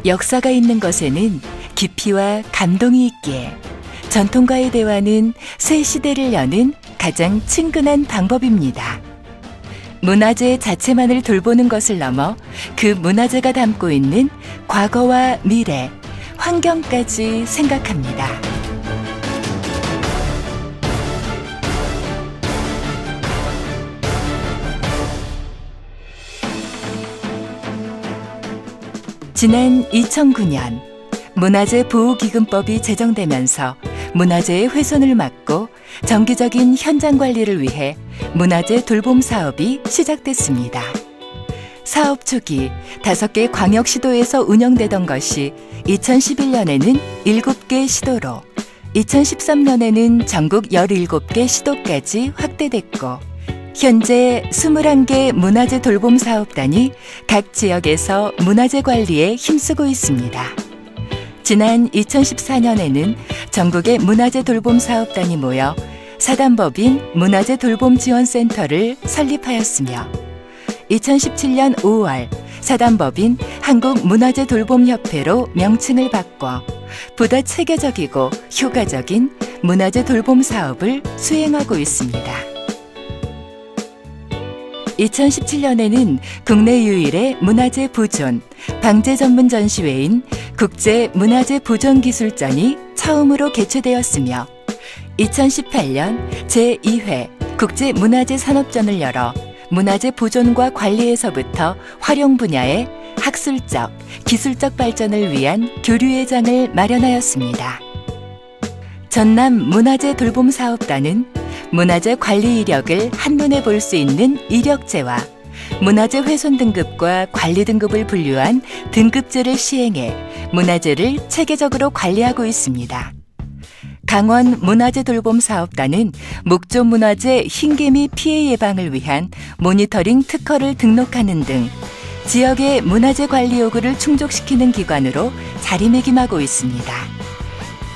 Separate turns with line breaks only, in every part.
역사가 있는 것에는 깊이와 감동이 있기에 전통과의 대화는 새 시대를 여는 가장 친근한 방법입니다. 문화재 자체만을 돌보는 것을 넘어 그 문화재가 담고 있는 과거와 미래, 환경까지 생각합니다. 지난 2009년 문화재 보호기금법이 제정되면서 문화재의 훼손을 막고 정기적인 현장 관리를 위해 문화재 돌봄 사업이 시작됐습니다. 사업 초기 5개 광역시도에서 운영되던 것이 2011년에는 7개 시도로 2013년에는 전국 17개 시도까지 확대됐고 현재 21개 문화재 돌봄 사업단이 각 지역에서 문화재 관리에 힘쓰고 있습니다. 지난 2014년에는 전국의 문화재 돌봄 사업단이 모여 사단법인 문화재 돌봄 지원센터를 설립하였으며 2017년 5월 사단법인 한국문화재돌봄협회로 명칭을 바꿔 보다 체계적이고 효과적인 문화재 돌봄 사업을 수행하고 있습니다. 2017년에는 국내 유일의 문화재 보존, 방제 전문 전시회인 국제문화재보존기술전이 처음으로 개최되었으며 2018년 제2회 국제문화재산업전을 열어 문화재 보존과 관리에서부터 활용 분야의 학술적, 기술적 발전을 위한 교류회장을 마련하였습니다. 전남 문화재 돌봄 사업단은 문화재 관리 이력을 한눈에 볼 수 있는 이력제와 문화재 훼손 등급과 관리 등급을 분류한 등급제를 시행해 문화재를 체계적으로 관리하고 있습니다. 강원 문화재 돌봄 사업단은 목조 문화재 흰개미 피해 예방을 위한 모니터링 특허를 등록하는 등 지역의 문화재 관리 요구를 충족시키는 기관으로 자리매김하고 있습니다.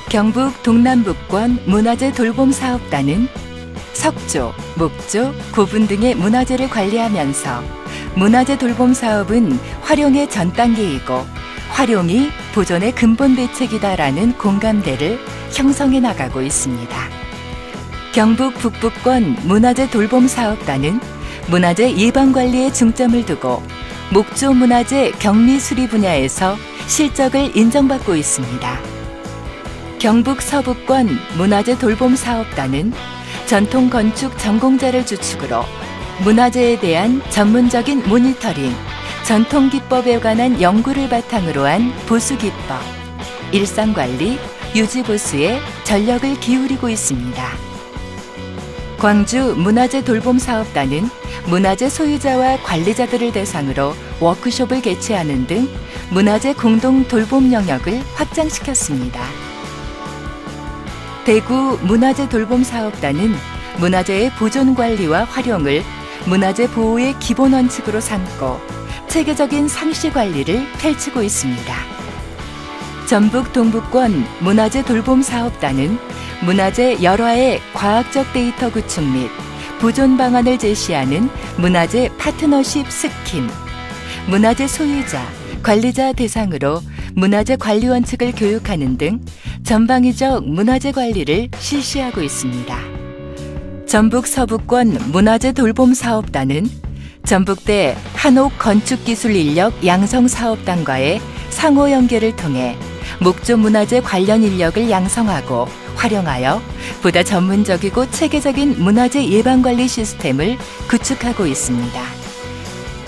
경북 동남북권 문화재 돌봄 사업단은 석조, 목조, 고분 등의 문화재를 관리하면서 문화재 돌봄 사업은 활용의 전 단계이고 활용이 보존의 근본 대책이다라는 공감대를 형성해 나가고 있습니다. 경북 북부권 문화재 돌봄 사업단은 문화재 예방 관리에 중점을 두고 목조 문화재 격리 수리 분야에서 실적을 인정받고 있습니다. 경북 서부권 문화재 돌봄 사업단은 전통 건축 전공자를 주축으로 문화재에 대한 전문적인 모니터링, 전통 기법에 관한 연구를 바탕으로 한 보수 기법, 일상관리, 유지보수에 전력을 기울이고 있습니다. 광주 문화재 돌봄 사업단은 문화재 소유자와 관리자들을 대상으로 워크숍을 개최하는 등 문화재 공동 돌봄 영역을 확장시켰습니다. 대구 문화재 돌봄 사업단은 문화재의 보존 관리와 활용을 문화재 보호의 기본 원칙으로 삼고 체계적인 상시 관리를 펼치고 있습니다. 전북 동부권 문화재 돌봄 사업단은 문화재 열화의 과학적 데이터 구축 및 보존 방안을 제시하는 문화재 파트너십 스킴, 문화재 소유자, 관리자 대상으로 문화재 관리 원칙을 교육하는 등 전방위적 문화재 관리를 실시하고 있습니다. 전북 서부권 문화재 돌봄 사업단은 전북대 한옥 건축기술 인력 양성 사업단과의 상호 연계를 통해 목조 문화재 관련 인력을 양성하고 활용하여 보다 전문적이고 체계적인 문화재 예방관리 시스템을 구축하고 있습니다.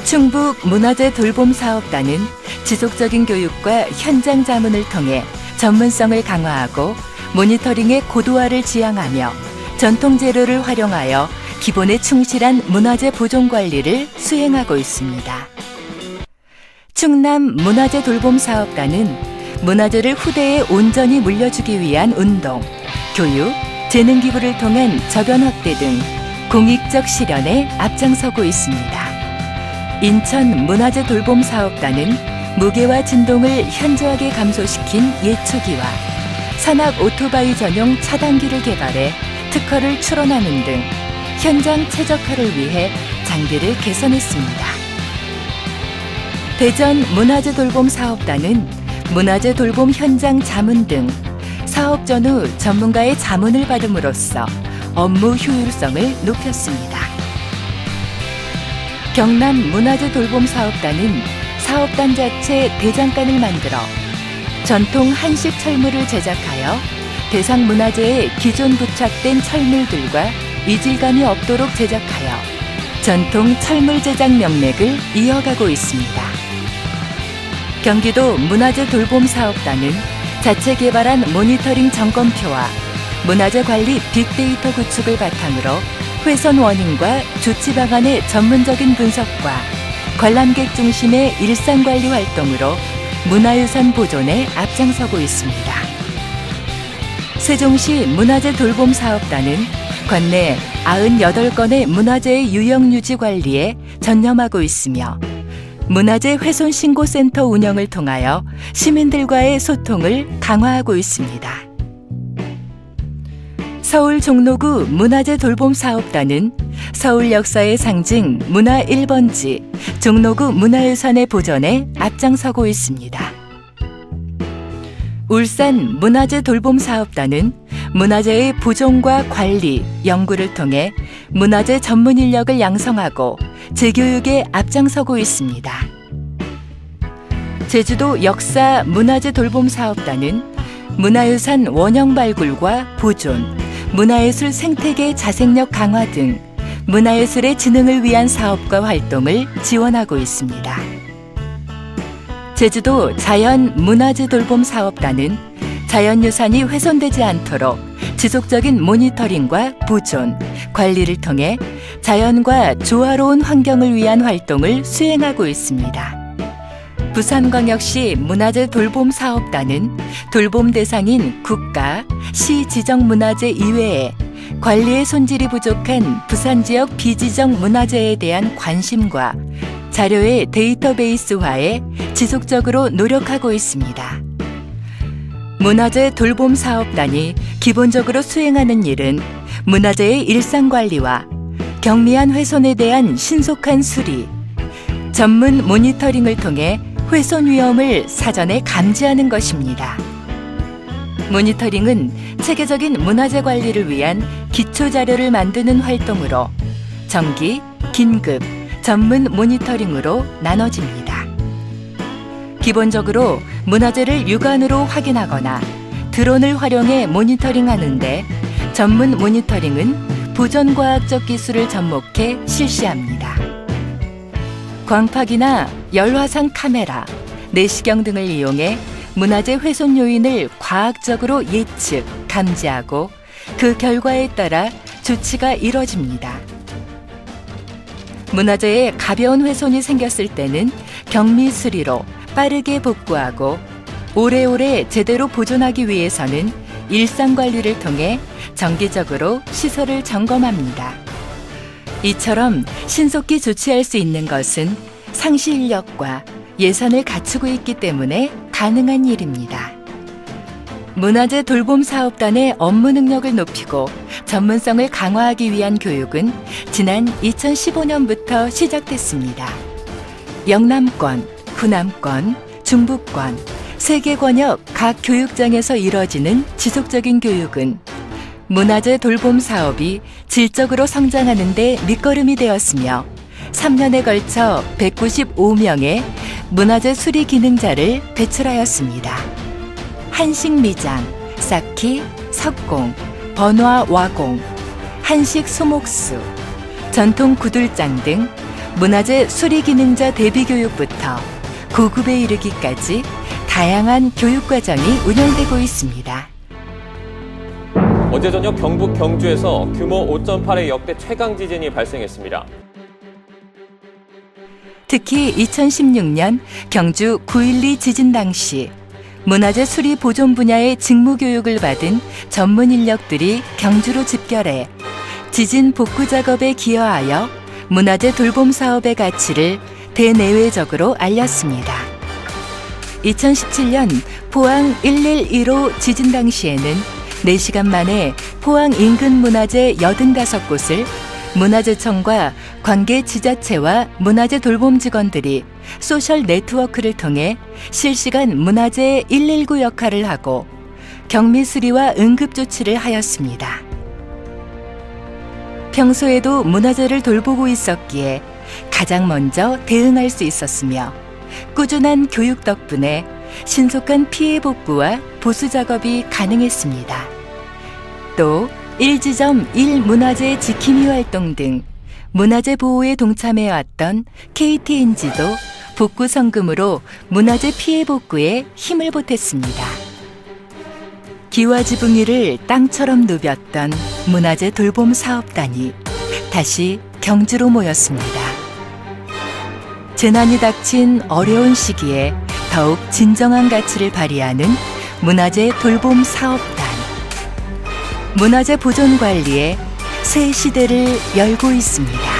충북 문화재 돌봄 사업단은 지속적인 교육과 현장 자문을 통해 전문성을 강화하고 모니터링의 고도화를 지향하며 전통 재료를 활용하여 기본에 충실한 문화재 보존 관리를 수행하고 있습니다. 충남 문화재 돌봄 사업단은 문화재를 후대에 온전히 물려주기 위한 운동, 교육, 재능 기부를 통한 저변 확대 등 공익적 실현에 앞장서고 있습니다. 인천 문화재 돌봄 사업단은 무게와 진동을 현저하게 감소시킨 예초기와 산악 오토바이 전용 차단기를 개발해 특허를 출원하는 등 현장 최적화를 위해 장비를 개선했습니다. 대전 문화재 돌봄 사업단은 문화재 돌봄 현장 자문 등 사업 전후 전문가의 자문을 받음으로써 업무 효율성을 높였습니다. 경남 문화재 돌봄 사업단은 사업단 자체 대장간을 만들어 전통 한식 철물을 제작하여 대상 문화재에 기존 부착된 철물들과 이질감이 없도록 제작하여 전통 철물 제작 명맥을 이어가고 있습니다. 경기도 문화재 돌봄 사업단은 자체 개발한 모니터링 점검표와 문화재 관리 빅데이터 구축을 바탕으로 훼손 원인과 조치 방안의 전문적인 분석과 관람객 중심의 일상관리 활동으로 문화유산 보존에 앞장서고 있습니다. 세종시 문화재 돌봄 사업단은 관내 98건의 문화재의 유형유지 관리에 전념하고 있으며 문화재 훼손 신고센터 운영을 통하여 시민들과의 소통을 강화하고 있습니다. 서울 종로구 문화재 돌봄 사업단은 서울 역사의 상징 문화 1번지 종로구 문화유산의 보존에 앞장서고 있습니다. 울산 문화재 돌봄 사업단은 문화재의 보존과 관리, 연구를 통해 문화재 전문 인력을 양성하고 재교육에 앞장서고 있습니다. 제주도 역사 문화재 돌봄 사업단은 문화유산 원형 발굴과 보존, 문화예술 생태계 자생력 강화 등 문화예술의 진흥을 위한 사업과 활동을 지원하고 있습니다. 제주도 자연 문화재 돌봄 사업단은 자연유산이 훼손되지 않도록 지속적인 모니터링과 보존, 관리를 통해 자연과 조화로운 환경을 위한 활동을 수행하고 있습니다. 부산광역시 문화재 돌봄 사업단은 돌봄 대상인 국가, 시 지정 문화재 이외에 관리의 손질이 부족한 부산 지역 비지정 문화재에 대한 관심과 자료의 데이터베이스화에 지속적으로 노력하고 있습니다. 문화재 돌봄 사업단이 기본적으로 수행하는 일은 문화재의 일상관리와 경미한 훼손에 대한 신속한 수리, 전문 모니터링을 통해 훼손 위험을 사전에 감지하는 것입니다. 모니터링은 체계적인 문화재 관리를 위한 기초 자료를 만드는 활동으로 정기, 긴급, 전문 모니터링으로 나눠집니다. 기본적으로 문화재를 육안으로 확인하거나 드론을 활용해 모니터링하는데 전문 모니터링은 보존과학적 기술을 접목해 실시합니다. 광파기나 열화상 카메라, 내시경 등을 이용해 문화재 훼손 요인을 과학적으로 예측, 감지하고 그 결과에 따라 조치가 이뤄집니다. 문화재에 가벼운 훼손이 생겼을 때는 경미 수리로 빠르게 복구하고 오래오래 제대로 보존하기 위해서는 일상관리를 통해 정기적으로 시설을 점검합니다. 이처럼 신속히 조치할 수 있는 것은 상시 인력과 예산을 갖추고 있기 때문에 가능한 일입니다. 문화재 돌봄 사업단의 업무 능력을 높이고 전문성을 강화하기 위한 교육은 지난 2015년부터 시작됐습니다. 영남권, 후남권, 중부권, 3개 권역 각 교육장에서 이뤄지는 지속적인 교육은 문화재 돌봄 사업이 질적으로 성장하는 데 밑거름이 되었으며 3년에 걸쳐 195명의 문화재 수리 기능자를 배출하였습니다. 한식 미장, 쌓기, 석공, 번화 와공, 한식 소목수, 전통 구들장 등 문화재 수리 기능자 대비 교육부터 고급에 이르기까지 다양한 교육 과정이 운영되고 있습니다.
어제 저녁 경북 경주에서 규모 5.8의 역대 최강 지진이 발생했습니다.
특히 2016년 경주 9.12 지진 당시 문화재 수리 보존 분야의 직무 교육을 받은 전문 인력들이 경주로 집결해 지진 복구 작업에 기여하여 문화재 돌봄 사업의 가치를 대내외적으로 알렸습니다. 2017년 포항 1115 지진 당시에는 4시간 만에 포항 인근 문화재 85곳을 문화재청과 관계 지자체와 문화재 돌봄 직원들이 소셜 네트워크를 통해 실시간 문화재 119 역할을 하고 경미 수리와 응급 조치를 하였습니다. 평소에도 문화재를 돌보고 있었기에 가장 먼저 대응할 수 있었으며 꾸준한 교육 덕분에 신속한 피해 복구와 보수 작업이 가능했습니다. 또 1지점 1문화재 지킴이 활동 등 문화재 보호에 동참해왔던 KTNG도 복구 성금으로 문화재 피해 복구에 힘을 보탰습니다. 기와지붕이를 땅처럼 누볐던 문화재 돌봄 사업단이 다시 경주로 모였습니다. 재난이 닥친 어려운 시기에 더욱 진정한 가치를 발휘하는 문화재 돌봄 사업단. 문화재 보존 관리에 새 시대를 열고 있습니다.